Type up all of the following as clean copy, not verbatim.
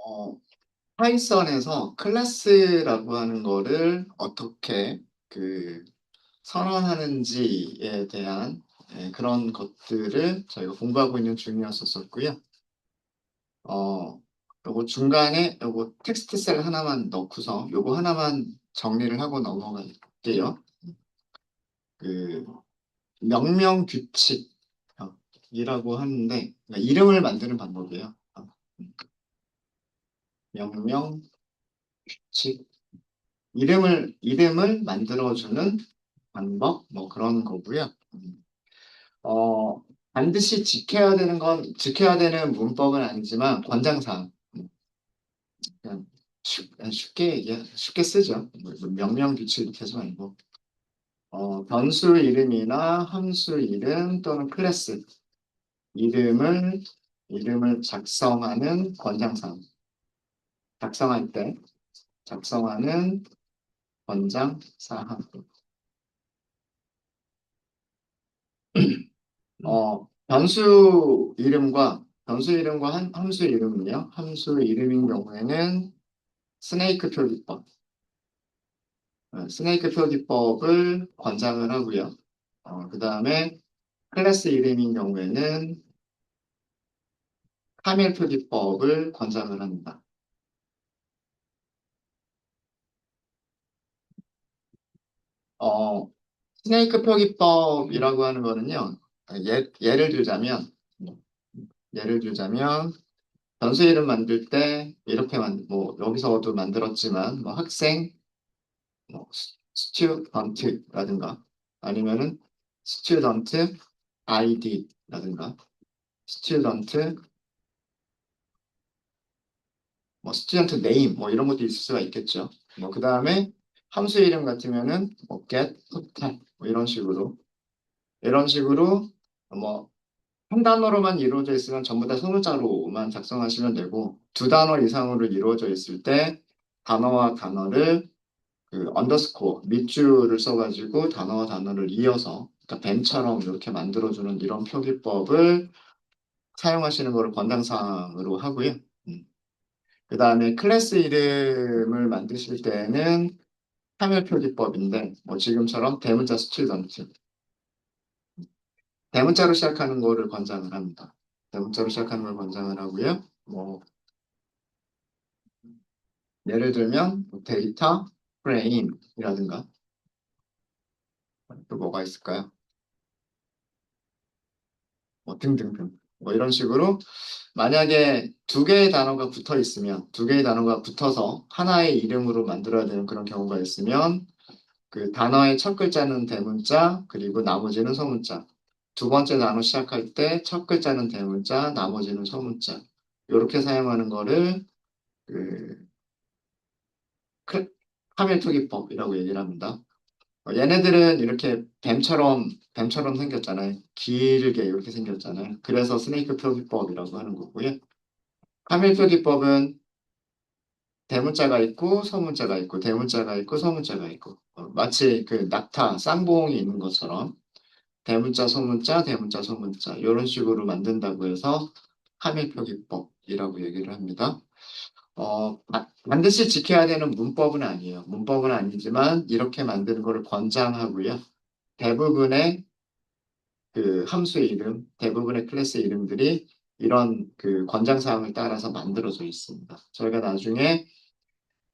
어, 파이썬에서 클래스라고 하는 거를 어떻게 그 선언하는지에 대한 그런 것들을 저희가 공부하고 있는 중이었었고요. 어, 요거 중간에 요거 텍스트 셀 하나만 넣고서 요거 하나만 정리를 하고 넘어갈게요. 그 명령 규칙이라고 하는데 그러니까 이름을 만드는 방법이에요. 명령 규칙 이름을 만들어주는 방법, 뭐 그런 거고요. 어, 반드시 지켜야 되는 문법은 아니지만, 권장사항. 그냥 쉽게 쓰죠. 뭐 명령 규칙 이렇게 하지 말고. 변수 이름이나 함수 이름 또는 클래스 이름을, 이름을 작성하는 권장사항. 작성할 때, 작성하는 권장사항. 변수 이름과 함수 이름은요. 함수 이름인 경우에는 스네이크 표기법, 스네이크 표기법을 권장을 하고요. 그 다음에 클래스 이름인 경우에는 카멜 표기법을 권장을 합니다. 어, 스네이크 표기법이라고 하는 거는요. 예를 들자면, 변수 이름 만들 때 뭐 여기서도 만들었지만 뭐 학생 뭐 스튜던트라든가 아니면은 스튜던트 아이디라든가 스튜던트 뭐 스튜던트 네임 뭐 이런 것도 있을 수가 있겠죠. 뭐 그다음에 함수 이름 같으면은 뭐 get, total 뭐 이런 식으로 뭐 한 단어로만 이루어져 있으면 전부 다 소문자로만 작성하시면 되고 두 단어 이상으로 이루어져 있을 때 단어와 단어를 그 언더스코어 밑줄을 써가지고 단어와 단어를 이어서 그러니까 뱀처럼 이렇게 만들어주는 이런 표기법을 사용하시는 것을 권장사항으로 하고요. 그 다음에 클래스 이름을 만드실 때는 참여 표기법인데 뭐 지금처럼 대문자 스튜던트 대문자로 시작하는 거를 권장을 합니다. 대문자로 시작하는 걸 권장을 하고요. 뭐 예를 들면 뭐 데이터 프레임이라든가 또 뭐가 있을까요? 뭐 등등등 뭐 이런 식으로 만약에 두 개의 단어가 붙어 있으면 두 개의 단어가 붙어서 하나의 이름으로 만들어야 되는 그런 경우가 있으면 그 단어의 첫 글자는 대문자 그리고 나머지는 소문자 두 번째 단어 시작할 때 첫 글자는 대문자 나머지는 소문자 이렇게 사용하는 거를 그 카멜투기법이라고 얘기를 합니다. 얘네들은 이렇게 뱀처럼 생겼잖아요. 길게 이렇게 생겼잖아요. 그래서 스네이크 표기법이라고 하는 거고요. 카멜 표기법은 대문자가 있고 소문자가 있고 대문자가 있고 소문자가 있고 마치 그 낙타 쌍봉이 있는 것처럼 대문자 소문자 대문자 소문자 이런 식으로 만든다고 해서 카멜 표기법이라고 얘기를 합니다. 반드시 지켜야 되는 문법은 아니에요. 문법은 아니지만 이렇게 만드는 것을 권장하고요. 대부분의 그 함수의 이름, 대부분의 클래스 이름들이 이런 그 권장사항을 따라서 만들어져 있습니다. 저희가 나중에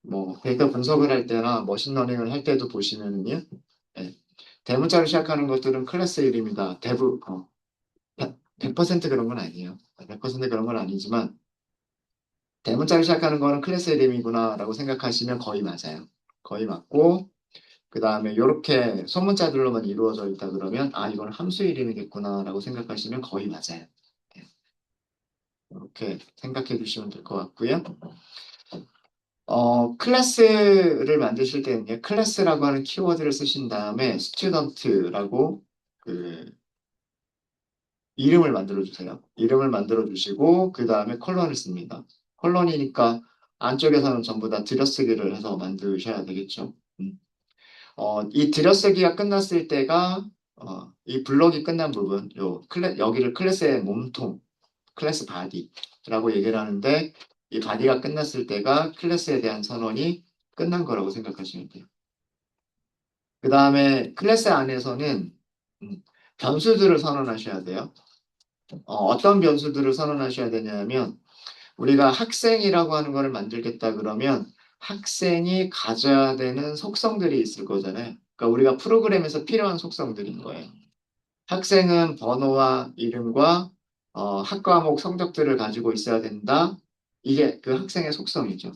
뭐 데이터 분석을 할 때나 머신러닝을 할 때도 보시면은요, 예, 대문자로 시작하는 것들은 클래스 이름이다. 100% 그런 건 아니에요. 100% 그런 건 아니지만 대문자로 시작하는 거는 클래스 이름이구나라고 생각하시면 거의 맞아요. 거의 맞고 그 다음에 이렇게 소문자들로만 이루어져 있다 그러면 아 이건 함수 이름이겠구나라고 생각하시면 거의 맞아요. 네, 이렇게 생각해 주시면 될 것 같고요. 클래스를 만드실 때는요, 클래스라고 하는 키워드를 쓰신 다음에 스튜던트라고 그 이름을 만들어 주세요. 이름을 만들어 주시고 그 다음에 컬런을 씁니다. 컬런이니까 안쪽에서는 전부 다 들여쓰기를 해서 만드셔야 되겠죠. 이 들여쓰기가 끝났을 때가 이 블럭이 끝난 부분, 여기를 클래스의 몸통, 클래스 바디라고 얘기를 하는데 이 바디가 끝났을 때가 클래스에 대한 선언이 끝난 거라고 생각하시면 돼요. 그 다음에 클래스 안에서는 음, 변수들을 선언하셔야 돼요. 어떤 변수들을 선언하셔야 되냐면 우리가 학생이라고 하는 거를 만들겠다 그러면 학생이 가져야 되는 속성들이 있을 거잖아요. 그러니까 우리가 프로그램에서 필요한 속성들인 거예요. 학생은 번호와 이름과 학과목 성적들을 가지고 있어야 된다. 이게 그 학생의 속성이죠.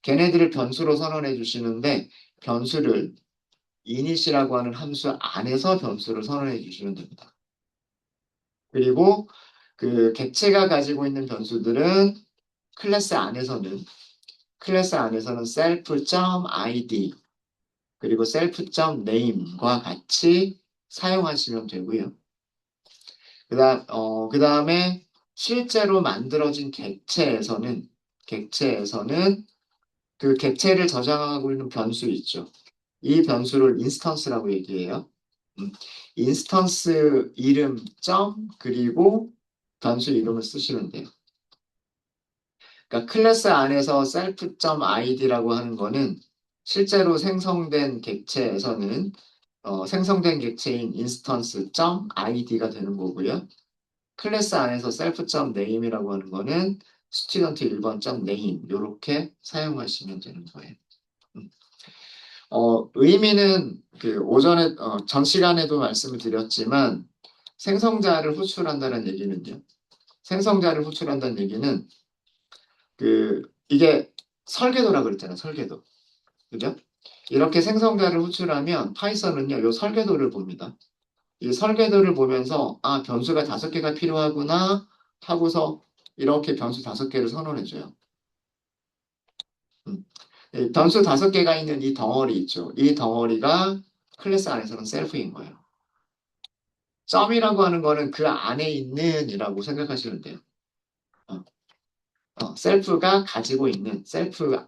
걔네들을 변수로 선언해 주시는데 변수를 init이라고 하는 함수 안에서 변수를 선언해 주시면 됩니다. 그리고 그 객체가 가지고 있는 변수들은 클래스 안에서는 self.id 그리고 self.name과 같이 사용하시면 되고요. 그다음에 실제로 만들어진 객체에서는 그 객체를 저장하고 있는 변수 있죠. 이 변수를 인스턴스라고 얘기해요. 음, 인스턴스 이름 그리고 변수 이름을 쓰시면 돼요. 그러니까 클래스 안에서 self.id라고 하는 거는 실제로 생성된 객체에서는 생성된 객체인 instance.id가 되는 거고요. 클래스 안에서 self.name이라고 하는 거는 student 1번.name 이렇게 사용하시면 되는 거예요. 음. 의미는 그 오전에 전 시간에도 말씀을 드렸지만 생성자를 호출한다는 얘기는요. 생성자를 호출한다는 얘기는 이게 설계도라 그랬잖아요. 설계도. 그죠? 이렇게 생성자를 호출하면 파이썬은요. 요 설계도를 봅니다. 이 설계도를 보면서 변수가 5개가 필요하구나 하고서 이렇게 변수 5개를 선언해줘요. 이 변수 5개가 있는 이 덩어리 있죠. 이 덩어리가 클래스 안에서는 셀프인 거예요. 점이라고 하는 거는 그 안에 있는 이라고 생각하시면 돼요. 어, 셀프가 가지고 있는, 셀프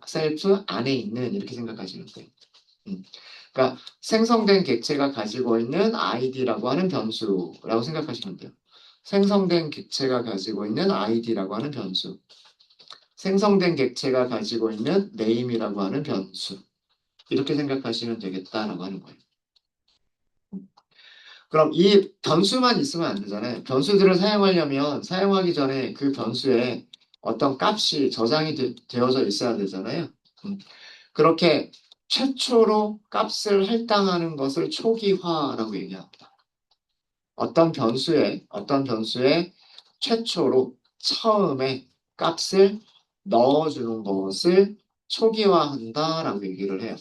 안에 있는 이렇게 생각하시면 돼요. 음. 그러니까 생성된 객체가 가지고 있는 id라고 하는 변수라고 생각하시면 돼요. 생성된 객체가 가지고 있는 id라고 하는 변수. 생성된 객체가 가지고 있는 name이라고 하는 변수. 이렇게 생각하시면 되겠다라고 하는 거예요. 그럼 이 변수만 있으면 안 되잖아요. 변수들을 사용하려면 사용하기 전에 그 변수에 어떤 값이 저장이 되어져 있어야 되잖아요. 음. 그렇게 최초로 값을 할당하는 것을 초기화라고 얘기합니다. 어떤 변수에 최초로 처음에 값을 넣어주는 것을 초기화한다라고 얘기를 해요.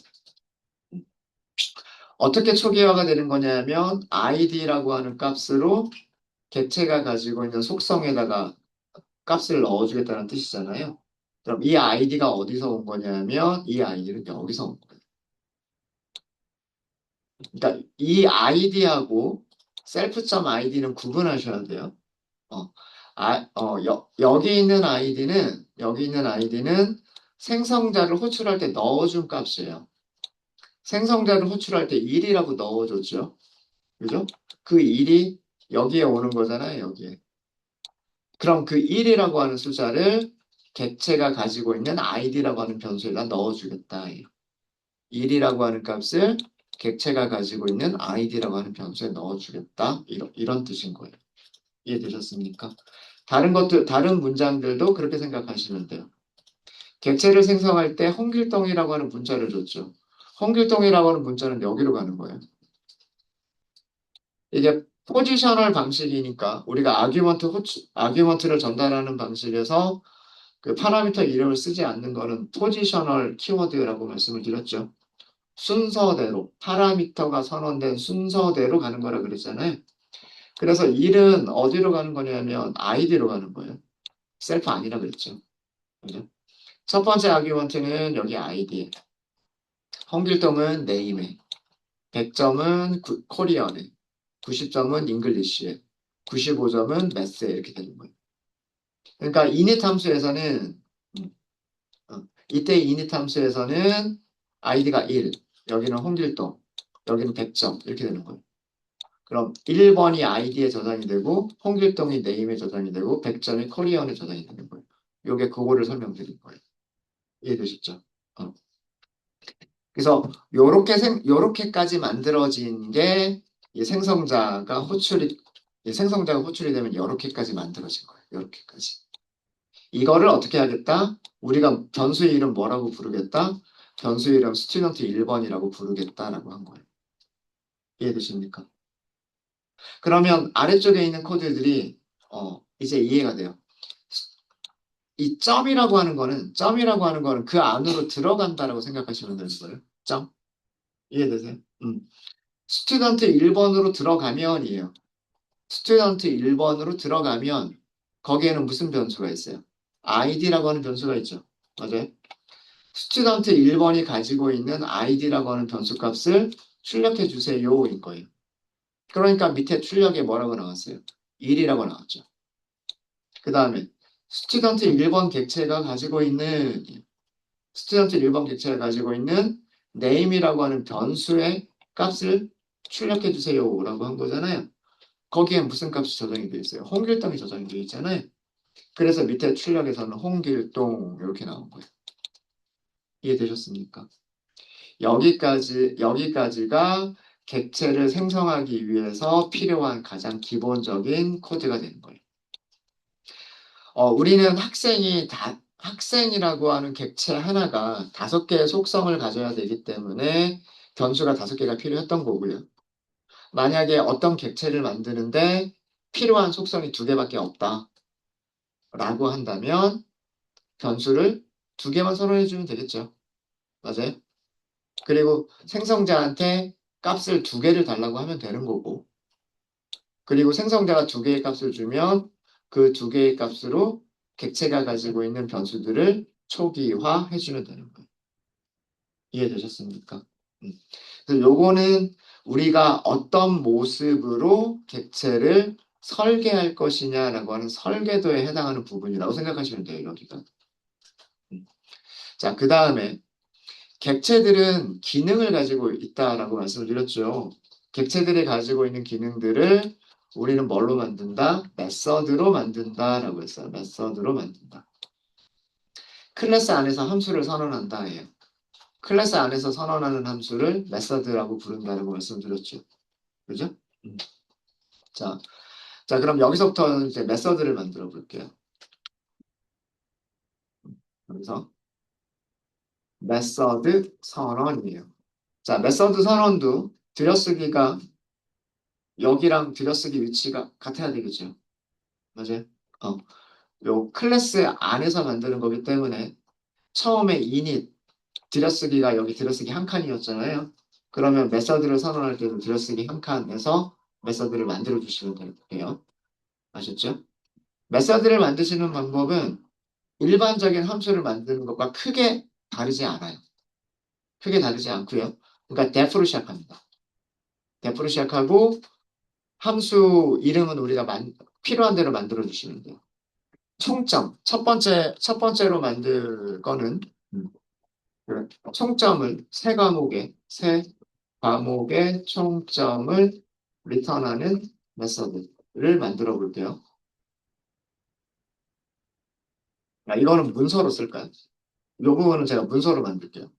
어떻게 초기화가 되는 거냐면 id라고 하는 값으로 객체가 가지고 있는 속성에다가 값을 넣어주겠다는 뜻이잖아요. 그럼 이 id가 어디서 온 거냐면 이 id는 여기서 온 거예요. 그러니까 이 id하고 self.id는 구분하셔야 돼요. 어, 여기 있는 id는 생성자를 호출할 때 넣어준 값이에요. 생성자를 호출할 때 1이라고 넣어줬죠. 그죠? 그 1이 여기에 오는 거잖아요, 여기에. 그럼 그 1이라고 하는 숫자를 객체가 가지고 있는 id라고 하는 변수에다 넣어주겠다. 1이라고 하는 값을 객체가 가지고 있는 id라고 하는 변수에 넣어주겠다. 이런 뜻인 거예요. 이해되셨습니까? 다른 문장들도 그렇게 생각하시면 돼요. 객체를 생성할 때 홍길동이라고 하는 문자를 줬죠. 홍길동이라고 하는 문자는 여기로 가는 거예요. 이게 포지셔널 방식이니까 우리가 아규먼트를 전달하는 방식에서 그 파라미터 이름을 쓰지 않는 거는 포지셔널 키워드라고 말씀을 드렸죠. 순서대로 파라미터가 선언된 순서대로 가는 거라 그랬잖아요. 그래서 1은 어디로 가는 거냐면 id로 가는 거예요. 셀프 아니라 그랬죠. 그죠? 첫 번째 아규먼트는 여기 id에, 홍길동은 name에, 100점은 코리안에, 90점은 잉글리시에, 95점은 매스에 이렇게 되는 거예요. 그러니까 init 함수에서는 이때 init 함수에서는 id가 1, 여기는 홍길동, 여기는 100점 이렇게 되는 거예요. 그럼 1번이 id에 저장이 되고 홍길동이 name에 저장이 되고 100점이 코리안에 저장이 되는 거예요. 요게 그거를 설명드린 거예요. 이해되셨죠? 어. 그래서 요렇게까지 만들어진 게 이 생성자가 호출이 되면 요렇게까지 만들어진 거예요. 요렇게까지. 이거를 어떻게 하겠다? 우리가 변수의 이름 뭐라고 부르겠다? 변수의 이름 스튜던트 1번이라고 부르겠다라고 한 거예요. 이해되십니까? 그러면 아래쪽에 있는 코드들이 이제 이해가 돼요. 이 점이라고 하는 거는 그 안으로 들어간다라고 생각하시면 되는 거예요. 점. 이해되세요? 스튜던트 1번으로 들어가면이에요. 스튜던트 1번으로 들어가면 거기에는 무슨 변수가 있어요? id라고 하는 변수가 있죠. 맞아요? 스튜던트 1번이 가지고 있는 id라고 하는 변수 값을 출력해 주세요인 거예요. 그러니까 밑에 출력에 뭐라고 나왔어요? 1이라고 나왔죠. 그 다음에 스튜던트 1번 객체가 가지고 있는 스튜던트 1번 객체가 가지고 있는 name이라고 하는 변수의 값을 출력해 주세요라고 한 거잖아요. 거기에 무슨 값이 저장이 되어 있어요? 홍길동이 저장이 되어 있잖아요. 그래서 밑에 출력에서는 홍길동 이렇게 나온 거예요. 이해되셨습니까? 여기까지가 객체를 생성하기 위해서 필요한 가장 기본적인 코드가 되는 거예요. 우리는 학생이라고 하는 객체 하나가 5개의 속성을 가져야 되기 때문에 변수가 5개가 필요했던 거고요. 만약에 어떤 객체를 만드는데 필요한 속성이 2개밖에 없다라고 한다면 변수를 2개만 선언해주면 되겠죠. 맞아요? 그리고 생성자한테 값을 2개를 달라고 하면 되는 거고, 그리고 생성자가 2개의 값을 주면 그 2개의 값으로 객체가 가지고 있는 변수들을 초기화해주면 되는 거예요. 이해되셨습니까? 음. 그래서 요거는 우리가 어떤 모습으로 객체를 설계할 것이냐라고 하는 설계도에 해당하는 부분이라고 생각하시면 돼요, 여기가. 음. 자, 그 다음에 객체들은 기능을 가지고 있다라고 말씀을 드렸죠. 객체들이 가지고 있는 기능들을 우리는 뭘로 만든다? 메서드로 만든다라고 했어요. 메서드로 만든다. 클래스 안에서 함수를 선언한다 예요. 클래스 안에서 선언하는 함수를 메서드라고 부른다라고 말씀드렸죠. 그죠? 음. 자, 그럼 여기서부터 이제 메서드를 만들어 볼게요. 여기서 메서드 선언이에요. 자, 메서드 선언도 들여쓰기가 여기랑 들여쓰기 위치가 같아야 되겠죠. 맞아요? 어, 요 클래스 안에서 만드는 거기 때문에 처음에 init 들여쓰기가 여기 들여쓰기 한 칸이었잖아요. 그러면 메서드를 선언할 때는 들여쓰기 한 칸에서 메서드를 만들어 주시면 돼요. 아셨죠? 메서드를 만드시는 방법은 일반적인 함수를 만드는 것과 크게 다르지 않아요. 크게 다르지 않고요. 그러니까 def로 시작합니다. def로 시작하고 함수 이름은 우리가 필요한 대로 만들어 주시면 돼요. 총점. 첫 번째로 만들 거는, 음, 총점을 세 과목의 총점을 리턴하는 메서드를 만들어 볼게요. 이거는 문서로 쓸까요? 이 부분은 제가 문서로 만들게요.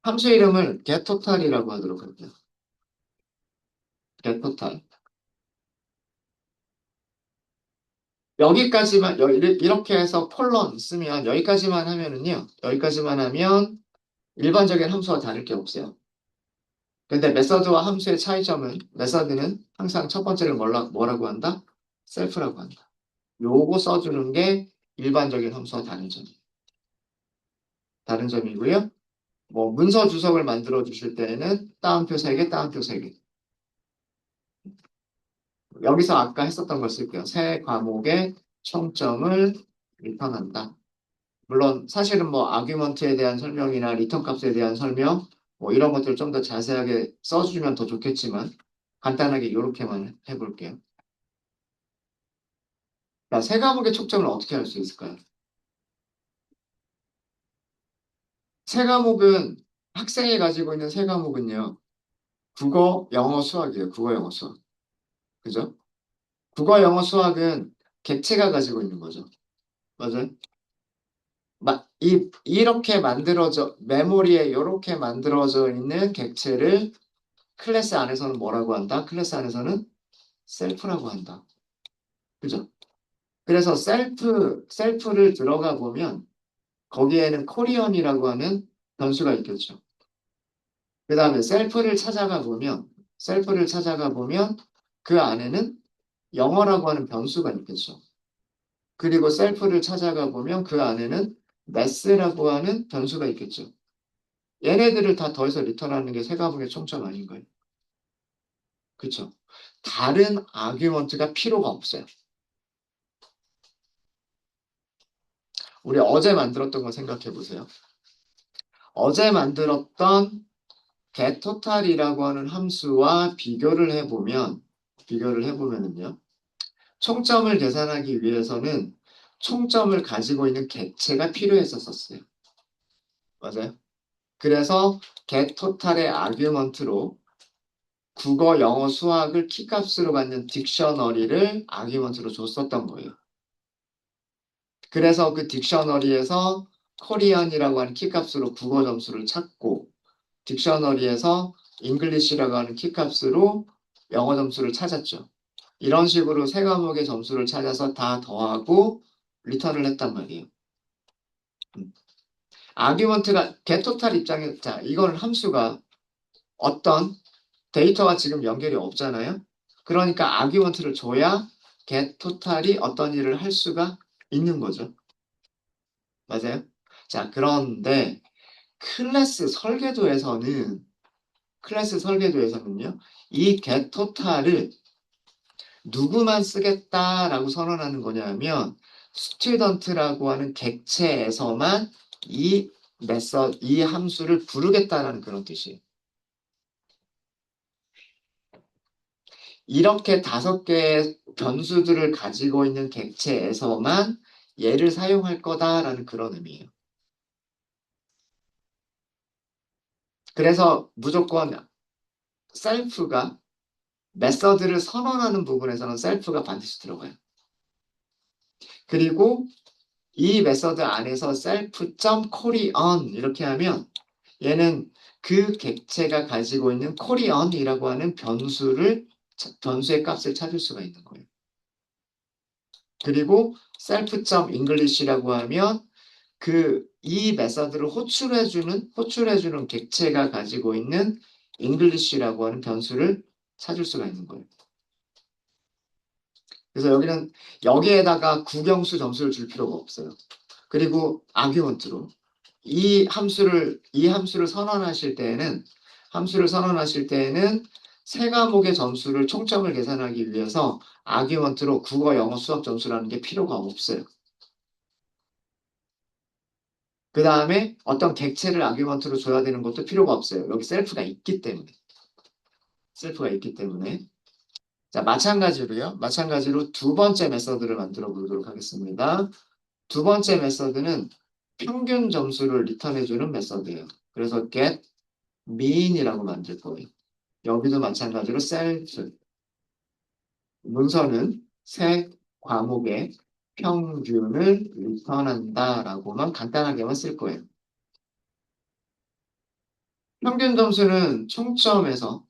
함수 이름을 getTotal이라고 하도록 할게요. getTotal. 여기까지만, 이렇게 해서 콜론 쓰면 여기까지만 하면은요, 여기까지만 하면 일반적인 함수와 다를 게 없어요. 근데 메서드와 함수의 차이점은 메서드는 항상 첫 번째를 뭐라고 한다? 셀프라고 한다. 요거 써주는 게 일반적인 함수와 다른 점이고요. 뭐 문서 주석을 만들어 주실 때에는 따옴표 3개, 따옴표 3개. 여기서 아까 했었던 걸 쓸게요. 새 과목의 총점을 리턴한다. 물론 사실은 뭐 아규먼트에 대한 설명이나 리턴 값에 대한 설명 뭐 이런 것들 좀 더 자세하게 써주면 더 좋겠지만 간단하게 이렇게만 해볼게요. 자, 세 과목의 총점을 어떻게 할 수 있을까요? 세 과목은 학생이 가지고 있는 세 과목은요. 국어, 영어, 수학이에요. 국어, 영어, 수학. 그죠? 국어, 영어, 수학은 객체가 가지고 있는 거죠. 맞아요? 이렇게 만들어져, 메모리에 이렇게 만들어져 있는 객체를 클래스 안에서는 뭐라고 한다? 클래스 안에서는 셀프라고 한다. 그죠? 그래서 셀프를 들어가 보면 거기에는 코리언이라고 하는 변수가 있겠죠. 그 다음에 셀프를 찾아가 보면 그 안에는 영어라고 하는 변수가 있겠죠. 그리고 셀프를 찾아가 보면 그 안에는 매스라고 하는 변수가 있겠죠. 얘네들을 다 더해서 리턴하는 게 세 과목의 총점 아닌가요? 그쵸? 다른 아규먼트가 필요가 없어요. 우리 어제 만들었던 거 생각해 보세요. 어제 만들었던 getTotal이라고 하는 함수와 비교를 해보면은요. 총점을 계산하기 위해서는 총점을 가지고 있는 객체가 필요했었어요. 맞아요? 그래서 getTotal의 아규먼트로 국어, 영어, 수학을 키값으로 갖는 딕셔너리를 아규먼트로 줬었던 거예요. 그래서 그 딕셔너리에서 코리안이라고 하는 키값으로 국어 점수를 찾고 딕셔너리에서 잉글리시라고 하는 키값으로 영어 점수를 찾았죠. 이런 식으로 세 과목의 점수를 찾아서 다 더하고 리턴을 했단 말이에요. 아규먼트가 getTotal 입장에 자 이건 함수가 어떤 데이터와 지금 연결이 없잖아요. 그러니까 아규먼트를 줘야 getTotal이 어떤 일을 할 수가 있는 거죠. 맞아요? 자, 그런데 클래스 설계도에서는 이 getTotal을 누구만 쓰겠다라고 선언하는 거냐면 student라고 하는 객체에서만 이 함수를 부르겠다라는 그런 뜻이에요. 이렇게 5개의 변수들을 가지고 있는 객체에서만 얘를 사용할 거다라는 그런 의미예요. 그래서 무조건 셀프가 메서드를 선언하는 부분에서는 셀프가 반드시 들어가요. 그리고 이 메서드 안에서 self.carryOn 이렇게 하면 얘는 그 객체가 가지고 있는 carryOn이라고 하는 변수의 값을 찾을 수가 있는 거예요. 그리고 self.english라고 하면 이 메서드를 호출해주는 객체가 가지고 있는 English라고 하는 변수를 찾을 수가 있는 거예요. 그래서 여기에다가 국영수 점수를 줄 필요가 없어요. 그리고 아규먼트로 이 함수를 선언하실 때에는 세 과목의 점수를 총점을 계산하기 위해서 아규먼트로 국어, 영어, 수학 점수라는 게 필요가 없어요. 그 다음에 어떤 객체를 아규먼트로 줘야 되는 것도 필요가 없어요. 여기 셀프가 있기 때문에. 자, 마찬가지로 두 번째 메서드를 만들어 보도록 하겠습니다. 두 번째 메서드는 평균 점수를 리턴해주는 메서드예요. 그래서 get mean이라고 만들 거예요. 여기도 마찬가지로 self, 문서는 세 과목의 평균을 리턴한다라고만 간단하게만 쓸 거예요. 평균 점수는 총점에서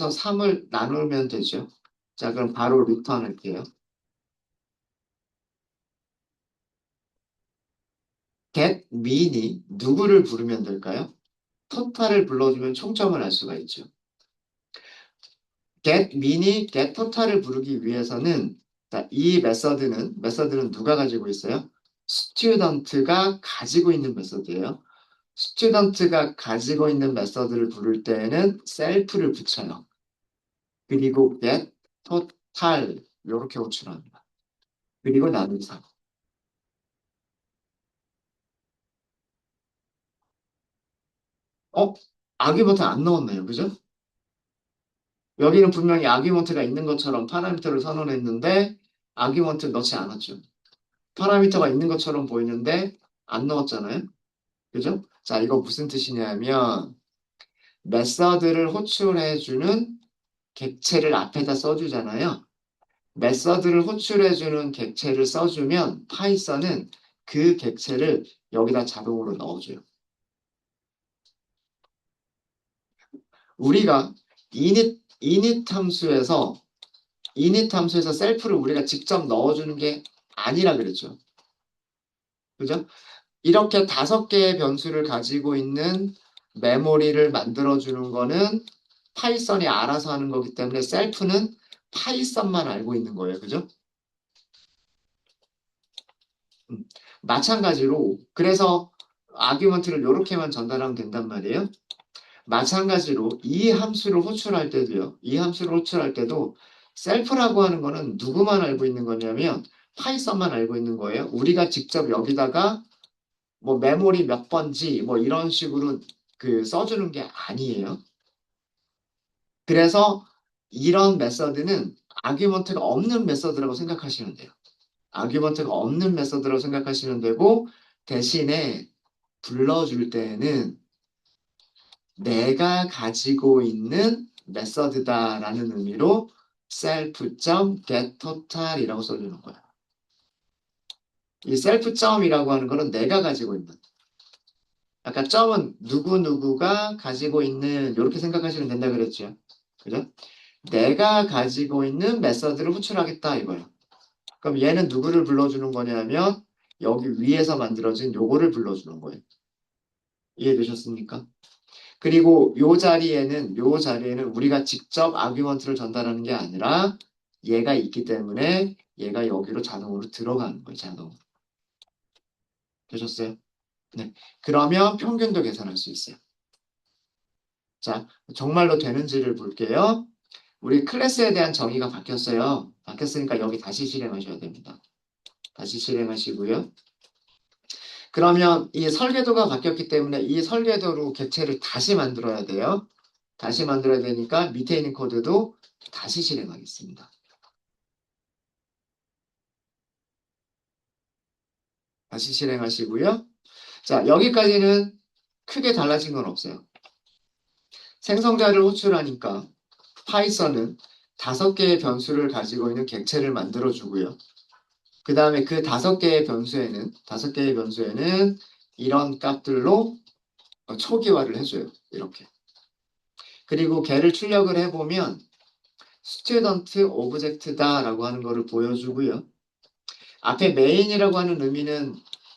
3을 나누면 되죠. 자, 그럼 바로 리턴할게요. get mean이 누구를 부르면 될까요? 토탈을 불러주면 총점을 알 수가 있죠. get mean이 get total을 부르기 위해서는 자, 이 메서드는 누가 가지고 있어요? student가 가지고 있는 메서드예요. student가 가지고 있는 메서드를 부를 때에는 self를 붙여요. 그리고 get total 이렇게 호출합니다. 그리고 나누기 3. 어? 아규먼트 안 넣었네요. 그죠? 여기는 분명히 아규먼트가 있는 것처럼 파라미터를 선언했는데 아규먼트 넣지 않았죠. 파라미터가 있는 것처럼 보이는데 안 넣었잖아요. 그죠? 자, 이거 무슨 뜻이냐면 메서드를 호출해주는 객체를 앞에다 써주잖아요. 메서드를 호출해주는 객체를 써주면 파이썬은 그 객체를 여기다 자동으로 넣어줘요. 우리가 init 함수에서 셀프를 우리가 직접 넣어주는 게 아니라 그랬죠. 그죠? 이렇게 5개의 변수를 가지고 있는 메모리를 만들어주는 거는 파이썬이 알아서 하는 거기 때문에 셀프는 파이썬만 알고 있는 거예요. 그죠? 음. 마찬가지로 그래서 아규먼트를 이렇게만 전달하면 된단 말이에요. 마찬가지로 이 함수를 호출할 때도요. 이 함수를 호출할 때도 셀프라고 하는 거는 누구만 알고 있는 거냐면 파이썬만 알고 있는 거예요. 우리가 직접 여기다가 뭐 메모리 몇 번지 뭐 이런 식으로 그 써주는 게 아니에요. 그래서 이런 메서드는 아규먼트가 없는 메서드라고 생각하시면 돼요. 아규먼트가 없는 메서드라고 생각하시면 되고 대신에 불러줄 때는 내가 가지고 있는 메서드다라는 의미로 self.getTotal이라고 써주는 거야. 이 self.이라고 하는 거는 내가 가지고 있는. 아까 점은 누구누구가 가지고 있는 이렇게 생각하시면 된다 그랬죠. 그죠? 내가 가지고 있는 메서드를 호출하겠다 이거예요. 그럼 얘는 누구를 불러주는 거냐면 여기 위에서 만들어진 요거를 불러주는 거예요. 이해되셨습니까? 그리고 요 자리에는 우리가 직접 아규먼트를 전달하는 게 아니라 얘가 있기 때문에 얘가 여기로 자동으로 들어가는 거예요. 자동으로. 되셨어요? 네. 그러면 평균도 계산할 수 있어요. 자, 정말로 되는지를 볼게요. 우리 클래스에 대한 정의가 바뀌었어요. 바뀌었으니까 여기 다시 실행하셔야 됩니다. 다시 실행하시고요. 그러면 이 설계도가 바뀌었기 때문에 이 설계도로 객체를 다시 만들어야 돼요. 다시 만들어야 되니까 밑에 있는 코드도 다시 실행하겠습니다. 다시 실행하시고요. 자, 여기까지는 크게 달라진 건 없어요. 생성자를 호출하니까 파이썬은 5개의 변수를 가지고 있는 객체를 만들어주고요. 그 다음에 그 5개의 변수에는 이런 값들로 초기화를 해줘요. 이렇게. 그리고 걔를 출력을 해보면 student object다라고 하는 거를 보여주고요. 앞에 main이라고 하는 의미는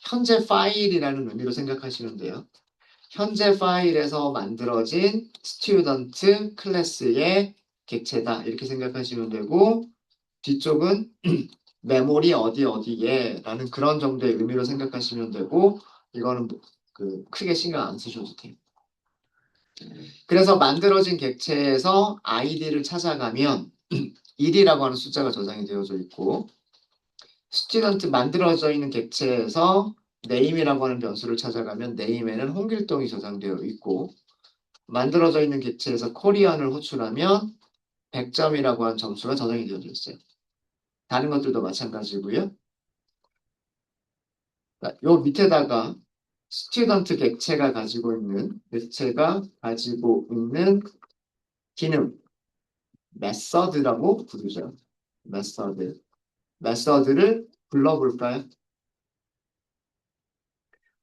현재 파일이라는 의미로 생각하시면 돼요. 현재 파일에서 만들어진 student 클래스의 객체다 이렇게 생각하시면 되고 뒤쪽은 메모리 어디 어디에 라는 그런 정도의 의미로 생각하시면 되고 이거는 그 크게 신경 안 쓰셔도 돼요. 그래서 만들어진 객체에서 id를 찾아가면 1이라고 하는 숫자가 저장이 되어져 있고 스튜던트 만들어져 있는 객체에서 name이라고 하는 변수를 찾아가면 name에는 홍길동이 저장되어 있고 만들어져 있는 객체에서 코리안을 호출하면 100점이라고 하는 점수가 저장이 되어져 있어요. 다른 것들도 마찬가지고요. 요 밑에다가 객체가 가지고 있는 기능 메서드라고 부르죠. 메서드. 메서드를 불러볼까요?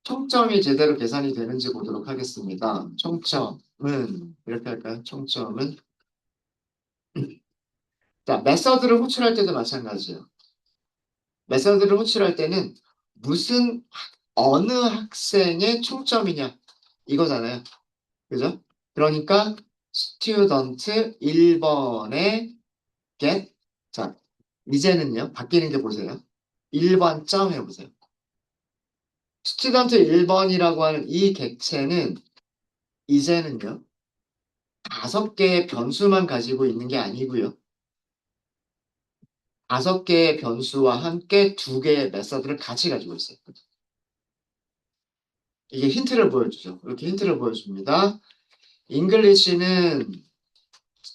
총점이 제대로 계산이 되는지 보도록 하겠습니다. 총점은 이렇게 할까요? 총점은 자, 메서드를 호출할 때도 마찬가지예요. 메서드를 호출할 때는 어느 학생의 총점이냐 이거잖아요. 그죠? 그러니까 student 1번에 get 자, 이제는요. 바뀌는 게 보세요. 1번 점 해보세요. student 1번이라고 하는 이 객체는 이제는요. 5개의 변수만 가지고 있는 게 아니고요. 5개의 변수와 함께 2개의 메서드를 같이 가지고 있어요. 이게 힌트를 보여주죠. 이렇게 힌트를 보여줍니다. English는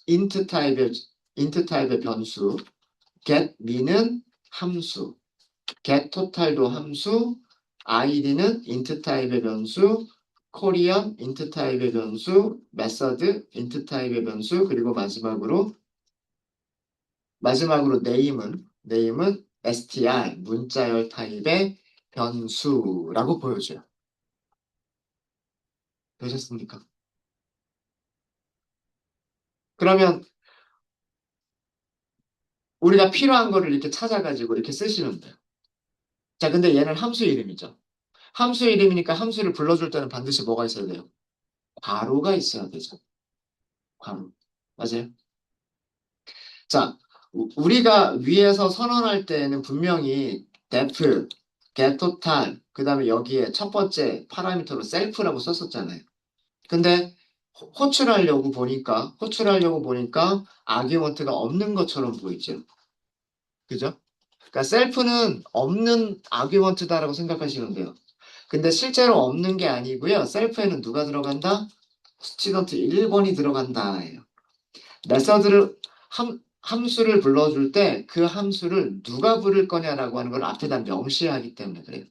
int 타입의 변수, get me는 함수, get total도 함수, id는 int 타입의 변수, Korean int 타입의 변수, method int 타입의 변수, 그리고 마지막으로 name은 str 문자열 타입의 변수라고 보여줘요. 되셨습니까? 그러면 우리가 필요한 거를 이렇게 찾아가지고 이렇게 쓰시면 돼요. 자, 근데 얘는 함수 이름이죠. 함수 이름이니까 함수를 불러줄 때는 반드시 뭐가 있어야 돼요? 괄호가 있어야 되죠. 괄호. 맞아요? 자, 우리가 위에서 선언할 때는 분명히 def, getTotal, 그 다음에 여기에 첫 번째 파라미터로 셀프라고 썼었잖아요. 근데 호출하려고 보니까 아규먼트가 없는 것처럼 보이죠. 그죠? 그러니까 셀프는 없는 아규먼트다라고 생각하시면 돼요. 근데 실제로 없는 게 아니고요. 셀프에는 누가 들어간다? 스튜던트 1번이 들어간다예요. 메서드를 함수를 불러줄 때 그 함수를 누가 부를 거냐라고 하는 걸 앞에다 명시하기 때문에 그래요.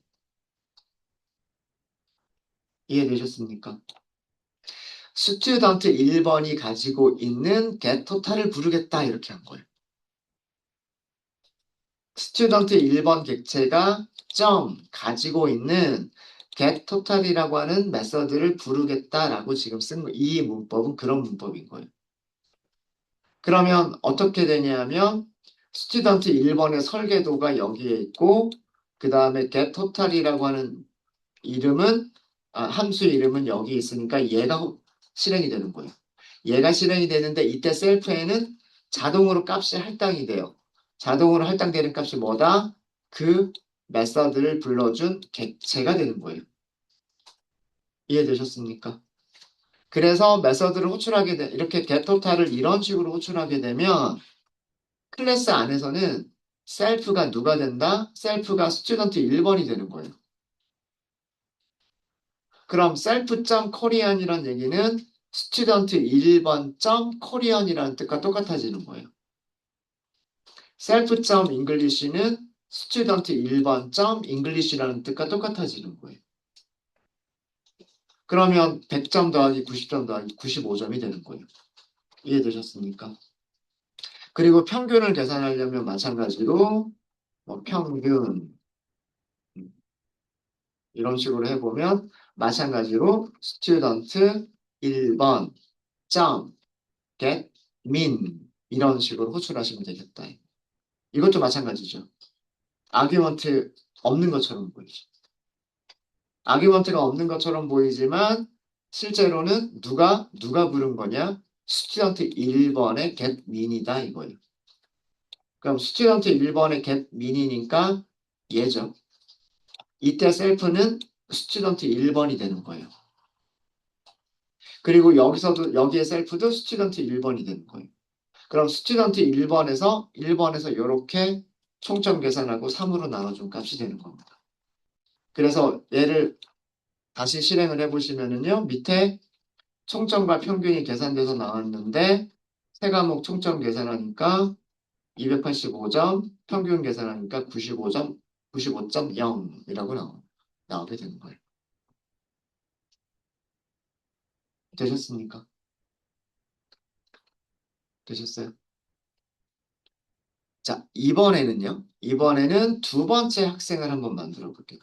이해되셨습니까? 스튜던트 1번이 가지고 있는 getTotal을 부르겠다 이렇게 한 거예요. 스튜던트 1번 객체가 가지고 있는 getTotal이라고 하는 메서드를 부르겠다라고 지금 쓴 이 문법은 그런 문법인 거예요. 그러면 어떻게 되냐면 스튜던트 1번의 설계도가 여기에 있고 그 다음에 getTotal이라고 하는 이름은 함수 이름은 여기 있으니까 얘가 실행이 되는 거예요. 얘가 실행이 되는데 이때 셀프에는 자동으로 값이 할당이 돼요. 자동으로 할당되는 값이 뭐다? 그 메서드를 불러준 객체가 되는 거예요. 이해되셨습니까? 그래서 메서드를 호출하게 돼 이렇게 getTotal을 이런 식으로 호출하게 되면 클래스 안에서는 셀프가 누가 된다? 셀프가 스튜던트 1번이 되는 거예요. 그럼 self.korean이란 얘기는 스튜던트 1번.korean이라는 뜻과 똑같아지는 거예요. self.english는 스튜던트 1번.english라는 뜻과 똑같아지는 거예요. 그러면 100점 더하기 90점 더하기 95점이 되는 거예요. 이해되셨습니까? 그리고 평균을 계산하려면 마찬가지로 뭐 평균 이런 식으로 해보면 마찬가지로 스튜던트 1번 점 get min 이런 식으로 호출하시면 되겠다. 이것도 마찬가지죠. 아규먼트 없는 것처럼 보이죠. 아규먼트가 없는 것처럼 보이지만 실제로는 누가 부른 거냐? 스튜던트 1번의 get min이다 이거예요. 그럼 스튜던트 1번의 get min이니까 얘죠. 이때 셀프는 스튜던트 1번이 되는 거예요. 그리고 여기에 셀프도 스튜던트 1번이 되는 거예요. 그럼 스튜던트 1번에서 이렇게 총점 계산하고 3으로 나눠준 값이 되는 겁니다. 그래서 얘를 다시 실행을 해보시면은요. 밑에 총점과 평균이 계산돼서 나왔는데 세 과목 총점 계산하니까 285점, 평균 계산하니까 95점, 95.0이라고 나오게 되는 거예요. 되셨습니까? 되셨어요? 자, 이번에는 두 번째 학생을 한번 만들어 볼게요.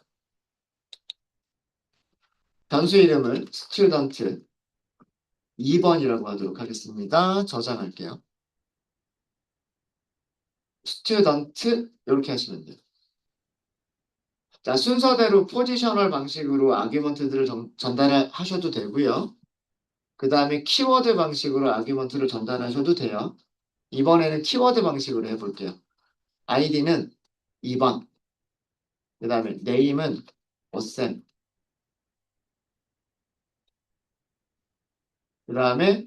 변수 이름을 student 2번이라고 하도록 하겠습니다. 저장할게요. student 이렇게 하시면 돼요. 자, 순서대로 포지셔널 방식으로 아규먼트들을 전달하셔도 되고요. 그 다음에 키워드 방식으로 아규먼트를 전달하셔도 돼요. 이번에는 키워드 방식으로 해볼게요. 아이디는 2번, 그 다음에 name은 어셈, 그 다음에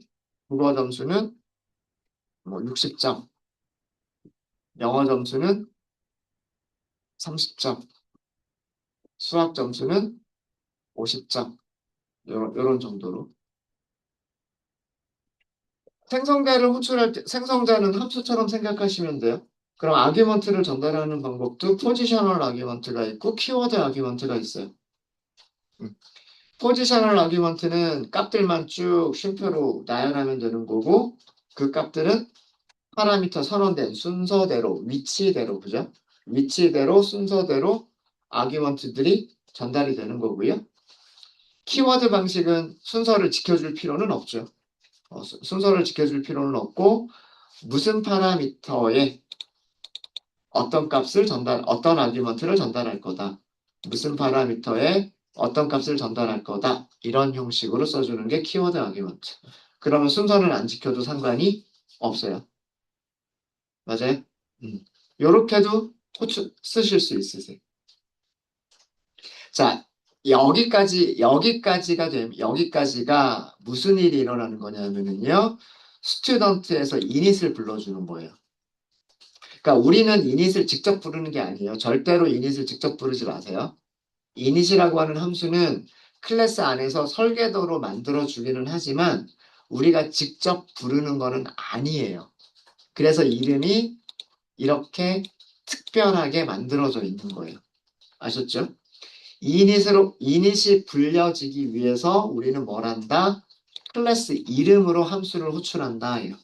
국어 점수는 뭐 60점, 영어 점수는 30점, 수학 점수는 50점, 요런 정도로. 생성자는 함수처럼 생각하시면 돼요. 그럼 아규먼트를 전달하는 방법도 포지셔널 아규먼트가 있고 키워드 아규먼트가 있어요. 음. 포지셔널 아규먼트는 값들만 쭉 쉼표로 나열하면 되는 거고 그 값들은 파라미터 선언된 순서대로 위치대로 그죠? 위치대로 순서대로 아규먼트들이 전달이 되는 거고요. 키워드 방식은 순서를 지켜줄 필요는 없죠. 순서를 지켜줄 필요는 없고 무슨 파라미터에 어떤 아규먼트를 전달할 거다. 무슨 파라미터에 어떤 값을 전달할 거다. 이런 형식으로 써주는 게 키워드 아규먼트. 그러면 순서는 안 지켜도 상관이 없어요. 맞아요? 요렇게도 쓰실 수 있으세요. 자, 여기까지가 무슨 일이 일어나는 거냐면요. 스튜던트에서 이닛을 불러주는 거예요. 그러니까 우리는 이닛을 직접 부르는 게 아니에요. 절대로 이닛을 직접 부르지 마세요. 이닛이라고 하는 함수는 클래스 안에서 설계도로 만들어 주기는 하지만 우리가 직접 부르는 거는 아니에요. 그래서 이름이 이렇게 특별하게 만들어져 있는 거예요. 아셨죠? 이닛이 불려지기 위해서 우리는 뭘 한다? 클래스 이름으로 함수를 호출한다. 예요.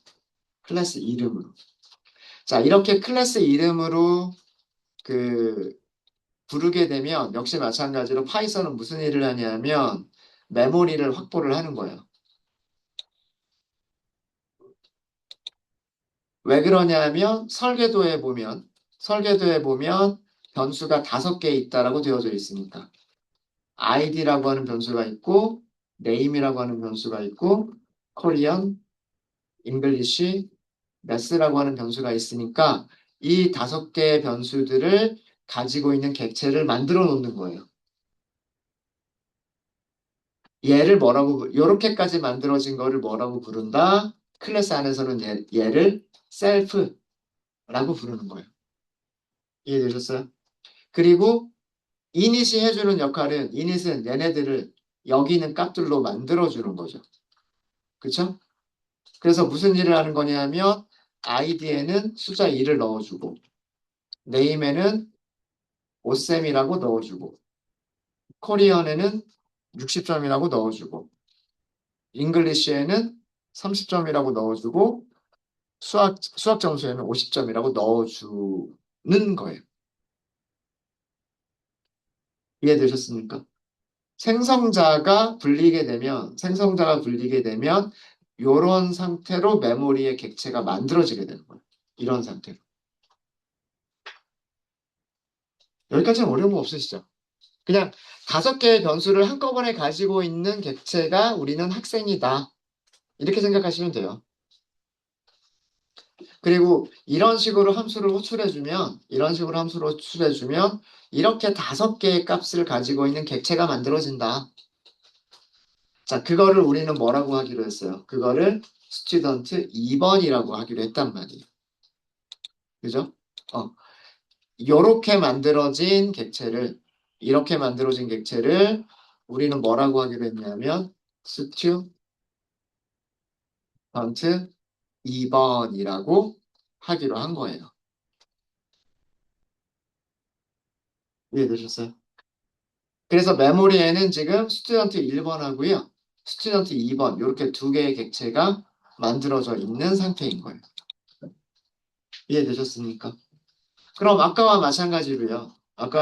클래스 이름으로. 자, 이렇게 클래스 이름으로 그 부르게 되면 역시 마찬가지로 파이썬은 무슨 일을 하냐면 메모리를 확보를 하는 거예요. 왜 그러냐면 설계도에 보면 변수가 5개 있다라고 되어져 있으니까. id라고 하는 변수가 있고 name이라고 하는 변수가 있고 Korean, English, math라고 하는 변수가 있으니까 이 5개의 변수들을 가지고 있는 객체를 만들어 놓는 거예요. 요렇게까지 만들어진 거를 뭐라고 부른다? 클래스 안에서는 얘를 self라고 부르는 거예요. 이해되셨어요? 그리고 init은 얘네들을 여기 있는 값들로 만들어주는 거죠. 그쵸? 그래서 무슨 일을 하는 거냐면 id에는 숫자 2를 넣어주고 name에는 오셈이라고 넣어주고 코리언에는 60점이라고 넣어주고 잉글리시에는 30점이라고 넣어주고 수학 점수에는 50점이라고 넣어주는 거예요. 이해되셨습니까? 생성자가 불리게 되면 이런 상태로 메모리의 객체가 만들어지게 되는 거예요. 이런 상태로. 여기까지는 어려운 거 없으시죠? 그냥 5개의 변수를 한꺼번에 가지고 있는 객체가 우리는 학생이다. 이렇게 생각하시면 돼요. 그리고 이런 식으로 함수를 호출해주면 이렇게 5개의 값을 가지고 있는 객체가 만들어진다. 자, 그거를 우리는 뭐라고 하기로 했어요? 그거를 스튜던트 2번이라고 하기로 했단 말이에요. 그죠? 어, 요렇게 만들어진 객체를 이렇게 만들어진 객체를 우리는 뭐라고 하기로 했냐면 스튜던트 2번이라고 하기로 한 거예요. 이해되셨어요? 그래서 메모리에는 지금 스튜던트 1번하고요. 스튜던트 2번 이렇게 2개의 객체가 만들어져 있는 상태인 거예요. 이해되셨습니까? 그럼 아까와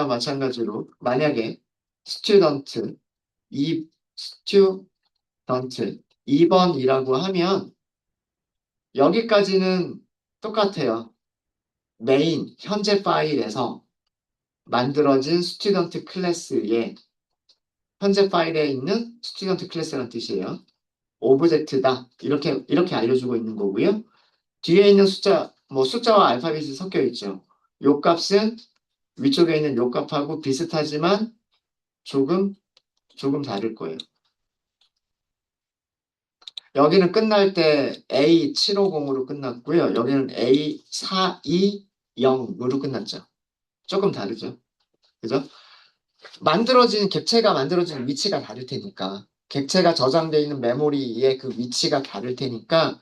마찬가지로 만약에 스튜던트 2스튜던트 2번이라고 하면 여기까지는 똑같아요. 메인 현재 파일에서 만들어진 스튜던트 클래스에 현재 파일에 있는 스튜던트 클래스라는 뜻이에요. 오브젝트다. 이렇게 알려주고 있는 거고요. 뒤에 있는 숫자와 알파벳이 섞여 있죠. 요 값은 위쪽에 있는 요 값하고 비슷하지만 조금 다를 거예요. 여기는 끝날 때 A750으로 끝났고요. 여기는 A420으로 끝났죠. 조금 다르죠. 그죠? 객체가 만들어지는 위치가 다를 테니까. 객체가 저장되어 있는 메모리의 그 위치가 다를 테니까,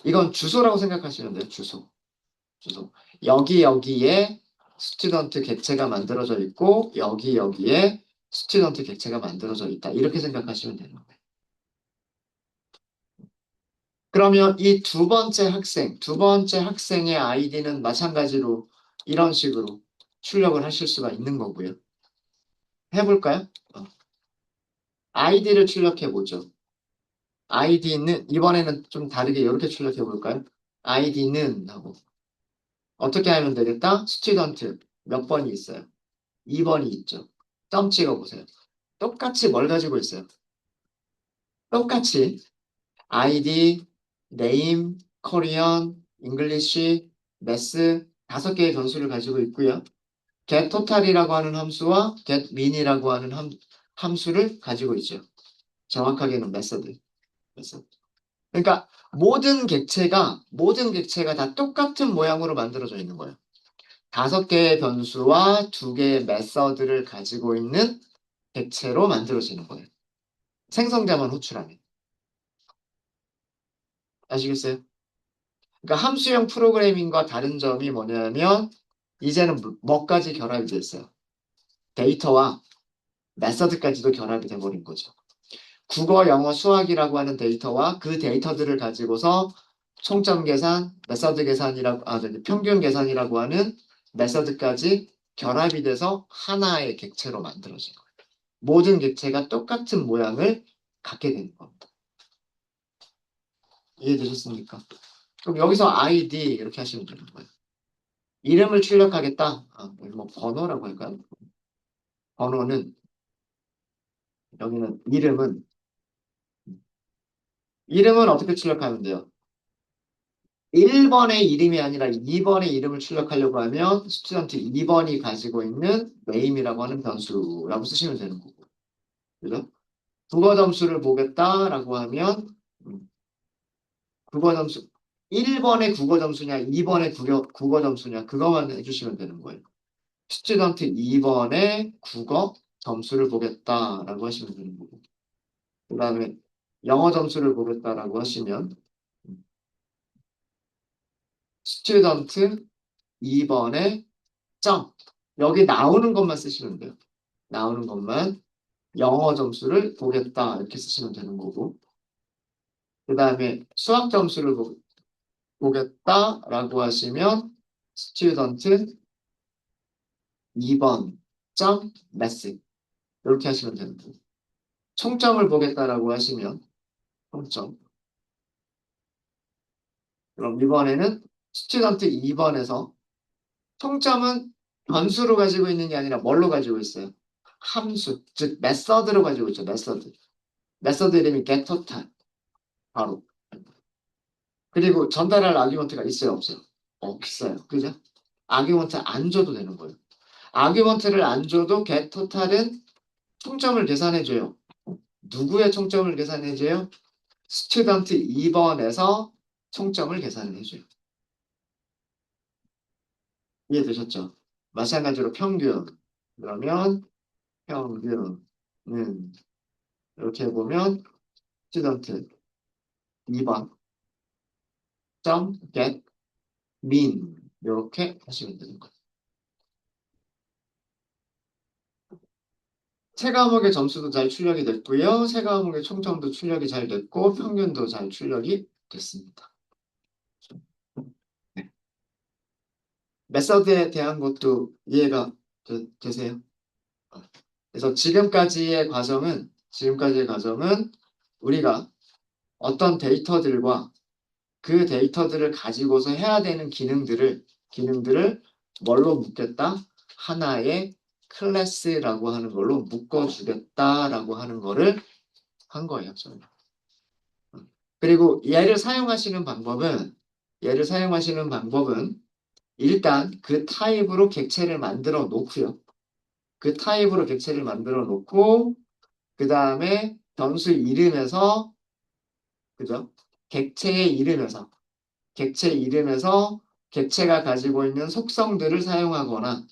이건 주소라고 생각하시면 돼요, 주소. 여기에 스튜던트 객체가 만들어져 있고, 여기에 스튜던트 객체가 만들어져 있다. 이렇게 생각하시면 되는 거예요. 그러면 이 두 번째 학생의 아이디는 마찬가지로 이런 식으로 출력을 하실 수가 있는 거고요. 해볼까요? id를 출력해보죠. id는 이번에는 좀 다르게 이렇게 출력해볼까요? id는 하고 어떻게 하면 되겠다? 스튜던트 몇 번이 있어요? 2번이 있죠. 점 찍어보세요. 똑같이 뭘 가지고 있어요? 똑같이 ID, name, Korean, English, math 5개의 변수를 가지고 있고요. get total이라고 하는 함수와 get mean이라고 하는 함수를 가지고 있죠. 정확하게는 메서드. 그러니까 모든 객체가 다 똑같은 모양으로 만들어져 있는 거예요. 5개의 변수와 2개의 메서드를 가지고 있는 객체로 만들어지는 거예요. 생성자만 호출하면. 아시겠어요? 그러니까 함수형 프로그래밍과 다른 점이 뭐냐면 이제는 뭐까지 결합이 됐어요. 데이터와 메서드까지도 결합이 돼버린 거죠. 국어, 영어, 수학이라고 하는 데이터와 그 데이터들을 가지고서 총점 계산, 메서드 계산이라고, 평균 계산이라고 하는 메서드까지 결합이 돼서 하나의 객체로 만들어진 거예요. 모든 객체가 똑같은 모양을 갖게 되는 겁니다. 이해되셨습니까? 그럼 여기서 ID 이렇게 하시면 되는 거예요. 이름을 출력하겠다. 뭐 번호라고 할까요? 번호는 여기는 이름은 어떻게 출력하면 돼요? 1번의 이름이 아니라 2번의 이름을 출력하려고 하면 스튜던트 2번이 가지고 있는 name이라고 하는 변수라고 쓰시면 되는 거고. 그죠? 국어 점수를 보겠다라고 하면 국어 점수 1번의 국어 점수냐 2번의 국어 점수냐 그거만 해주시면 되는 거예요. 스튜던트 2번의 국어 점수를 보겠다라고 하시면 되는 거고. 그 다음에 영어 점수를 보겠다라고 하시면 스튜던트 2번의 점 여기 나오는 것만 쓰시면 돼요. 나오는 것만 영어 점수를 보겠다 이렇게 쓰시면 되는 거고 그 다음에 수학 점수를 보겠다라고 하시면 스튜던트 2번 점 매스 이렇게 하시면 되는 거고 총점을 보겠다라고 하시면 총점 그럼 이번에는 스튜던트 2번에서 총점은 변수로 가지고 있는 게 아니라 뭘로 가지고 있어요? 함수, 즉 메서드로 가지고 있죠. 메서드 이름이 getTotal 바로 그리고 전달할 아규먼트가 있어요 없어요? 없어요. 그죠? 아규먼트 안 줘도 되는 거예요. 아규먼트를 안 줘도 getTotal은 총점을 계산해줘요. 누구의 총점을 계산해줘요? 스튜던트 2번에서 총점을 계산해줘요. 이해되셨죠? 마찬가지로 평균. 그러면 평균은 이렇게 보면 스튜던트 2번 점 get mean 이렇게 하시면 되는 거예요. 세 과목의 점수도 잘 출력이 됐고요. 세 과목의 총점도 출력이 잘 됐고 평균도 잘 출력이 됐습니다. 네. 메서드에 대한 것도 이해가 되세요? 그래서 지금까지의 과정은 우리가 어떤 데이터들과 그 데이터들을 가지고서 해야 되는 기능들을 뭘로 묶겠다? 하나의 클래스라고 하는 걸로 묶어주겠다라고 하는 거를 한 거예요. 저는. 그리고 얘를 사용하시는 방법은 일단 그 타입으로 객체를 만들어 놓고요. 그 타입으로 객체를 만들어 놓고 그 다음에 변수 이름에서 그죠? 객체의 이름에서 객체가 가지고 있는 속성들을 사용하거나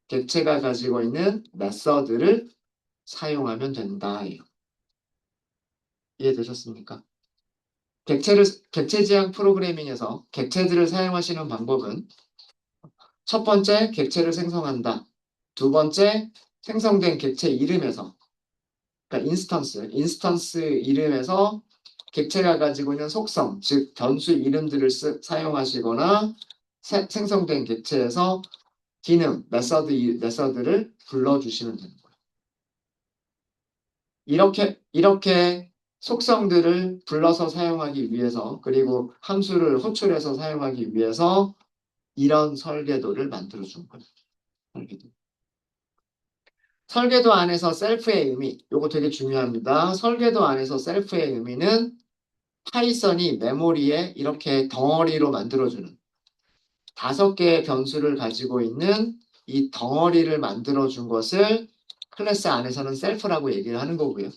객체가 가지고 있는 메서드를 사용하면 된다. 이해되셨습니까? 객체 지향 프로그래밍에서 객체들을 사용하시는 방법은 첫 번째, 객체를 생성한다. 두 번째, 생성된 객체 이름에서 그러니까 인스턴스 이름에서 객체가 가지고 있는 속성, 즉 변수 이름들을 사용하시거나 생성된 객체에서 기능, 메서드를 불러주시면 되는 거예요. 이렇게 속성들을 불러서 사용하기 위해서, 그리고 함수를 호출해서 사용하기 위해서 이런 설계도를 만들어 준 거예요. 설계도. 설계도 안에서 셀프의 의미, 요거 되게 중요합니다. 설계도 안에서 셀프의 의미는 파이썬이 메모리에 이렇게 덩어리로 만들어주는 5개의 변수를 가지고 있는 이 덩어리를 만들어준 것을 클래스 안에서는 셀프라고 얘기를 하는 거고요.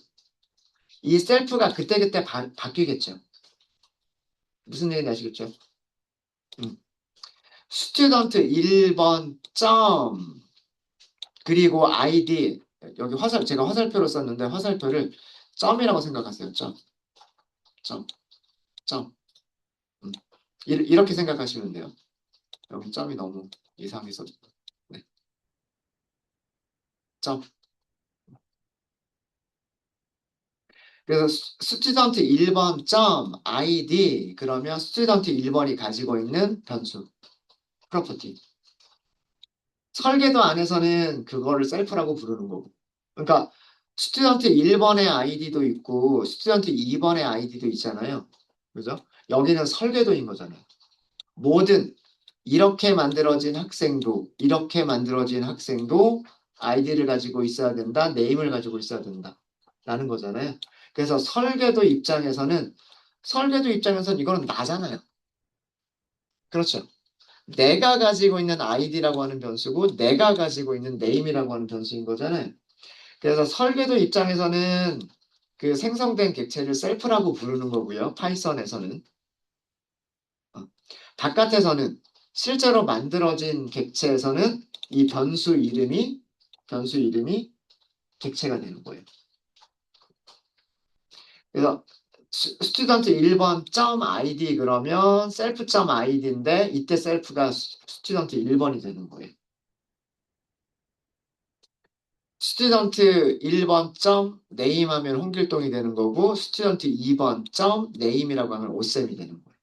이 셀프가 그때그때 바뀌겠죠. 무슨 얘기인지 아시겠죠? 음. 스튜던트 1번 점 그리고 아이디 여기 제가 화살표로 썼는데 화살표를 점이라고 생각하세요. 점, 점, 점. 음. 이렇게 생각하시면 돼요. 여기 점이 너무 이상해서 네. 점. 그래서 스튜던트 1번 점 아이디 그러면 스튜던트 1번이 가지고 있는 변수 프로퍼티. 설계도 안에서는 그거를 셀프라고 부르는 거고. 그러니까 스튜던트 1번의 아이디도 있고 스튜던트 2번의 아이디도 있잖아요. 그죠? 여기는 설계도인 거잖아요. 모든 이렇게 만들어진 학생도 아이디를 가지고 있어야 된다. 네임을 가지고 있어야 된다. 라는 거잖아요. 그래서 설계도 입장에서는 이거는 나잖아요. 그렇죠. 내가 가지고 있는 아이디라고 하는 변수고 내가 가지고 있는 네임이라고 하는 변수인 거잖아요. 그래서 설계도 입장에서는 그 생성된 객체를 셀프라고 부르는 거고요. 파이썬에서는. 어, 바깥에서는 실제로 만들어진 객체에서는 이 변수 이름이 객체가 되는 거예요. 그래서 스튜던트 1번 점 ID 그러면 셀프 점 ID인데 이때 셀프가 스튜던트 1번이 되는 거예요. 스튜던트 1번 점 네임 하면 홍길동이 되는 거고 스튜던트 2번 점 네임이라고 하면 오쌤이 되는 거예요.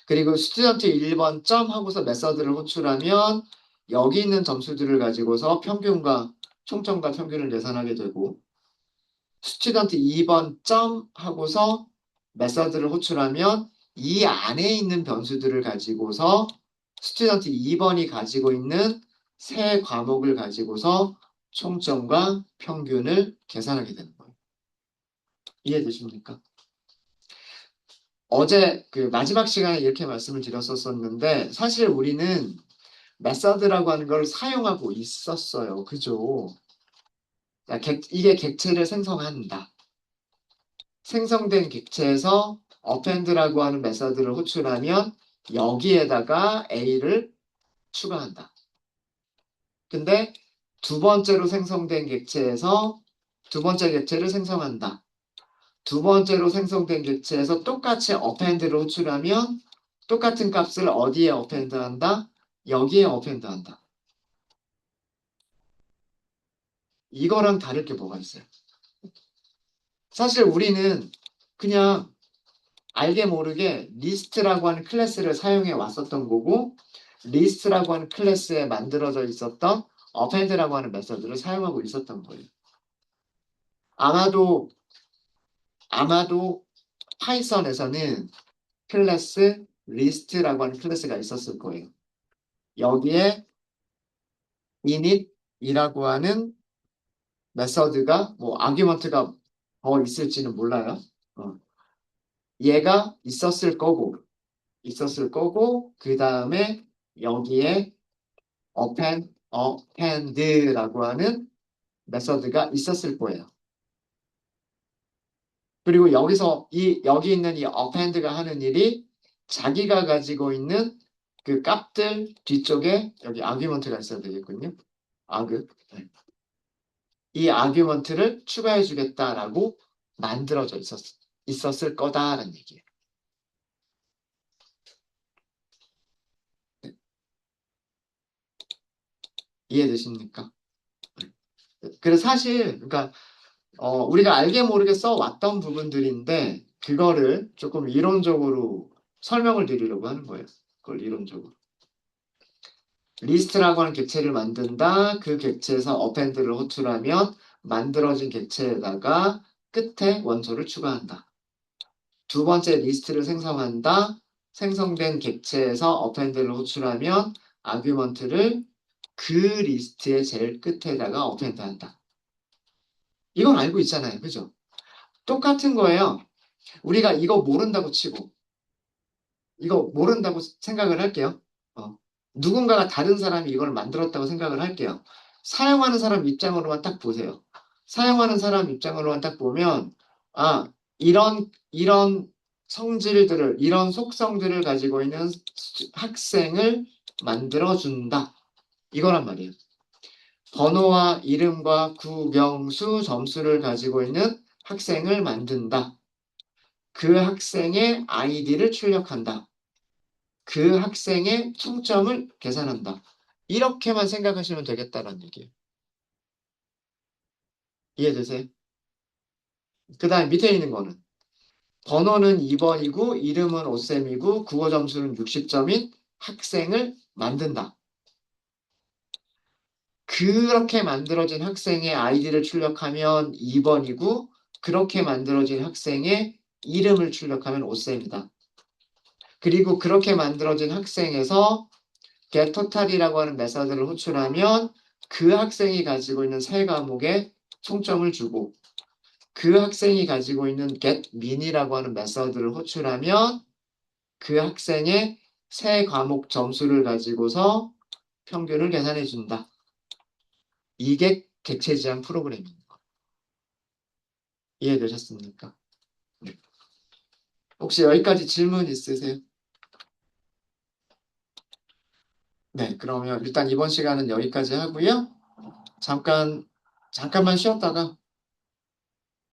그리고 스튜던트 1번 점 하고서 메서드를 호출하면 여기 있는 점수들을 가지고서 평균과 총점과 평균을 계산하게 되고 스튜던트 2번 점 하고서 메서드를 호출하면 이 안에 있는 변수들을 가지고서 스튜던트 2번이 가지고 있는 세 과목을 가지고서 총점과 평균을 계산하게 되는 거예요. 이해되십니까? 어제 그 마지막 시간에 이렇게 말씀을 드렸었는데 사실 우리는 메서드라고 하는 걸 사용하고 있었어요. 그죠? 자, 이게 객체를 생성한다. 생성된 객체에서 append라고 하는 메서드를 호출하면 여기에다가 A를 추가한다. 근데 두 번째로 생성된 객체에서 두 번째 객체를 생성한다. 두 번째로 생성된 객체에서 똑같이 append를 호출하면 똑같은 값을 어디에 append 한다? 여기에 append 한다. 이거랑 다를 게 뭐가 있어요? 사실 우리는 그냥 알게 모르게 리스트라고 하는 클래스를 사용해 왔었던 거고 리스트라고 하는 클래스에 만들어져 있었던 append라고 하는 메서드를 사용하고 있었던 거예요. 아마도 파이썬에서는 클래스 리스트라고 하는 클래스가 있었을 거예요. 여기에 init이라고 하는 메서드가 뭐 아규먼트가 더 있을지는 몰라요. 어. 얘가 있었을 거고 그 다음에 여기에 append라고 하는 메서드가 있었을 거예요. 그리고 여기 있는 이 append가 하는 일이 자기가 가지고 있는 그 값들 뒤쪽에 여기 아규먼트가 있어야 되겠군요. 아그. 네. 이 아규먼트를 추가해 주겠다라고 만들어져 있었을 거다라는 얘기예요. 네. 이해되십니까? 그래서 사실 그러니까 우리가 알게 모르게 써왔던 부분들인데 그거를 조금 이론적으로 설명을 드리려고 하는 거예요. 그걸 이론적으로. 리스트라고 하는 객체를 만든다. 그 객체에서 append를 호출하면 만들어진 객체에다가 끝에 원소를 추가한다. 두 번째 리스트를 생성한다. 생성된 객체에서 어펜드를 호출하면 아규먼트를 그 리스트의 제일 끝에다가 어펜드한다. 이건 알고 있잖아요. 그죠? 똑같은 거예요. 우리가 이거 모른다고 치고 이거 모른다고 생각을 할게요. 어. 누군가가 다른 사람이 이걸 만들었다고 생각을 할게요. 사용하는 사람 입장으로만 딱 보세요. 사용하는 사람 입장으로만 딱 보면 이런 성질들을 이런 속성들을 가지고 있는 학생을 만들어준다. 이거란 말이에요. 번호와 이름과 구명수 점수를 가지고 있는 학생을 만든다. 그 학생의 아이디를 출력한다. 그 학생의 총점을 계산한다. 이렇게만 생각하시면 되겠다는 얘기예요. 이해되세요? 그 다음에 밑에 있는 거는 번호는 2번이고 이름은 5셈이고 국어 점수는 60점인 학생을 만든다. 그렇게 만들어진 학생의 아이디를 출력하면 2번이고 그렇게 만들어진 학생의 이름을 출력하면 5셈이다. 그리고 그렇게 만들어진 학생에서 getTotal이라고 하는 메서드를 호출하면 그 학생이 가지고 있는 세 과목에 총점을 주고 그 학생이 가지고 있는 getMin이라고 하는 메서드를 호출하면 그 학생의 세 과목 점수를 가지고서 평균을 계산해 준다. 이게 객체 지향 프로그램입니다. 이해되셨습니까? 네. 혹시 여기까지 질문 있으세요? 네, 그러면 일단 이번 시간은 여기까지 하고요. 잠깐만 쉬었다가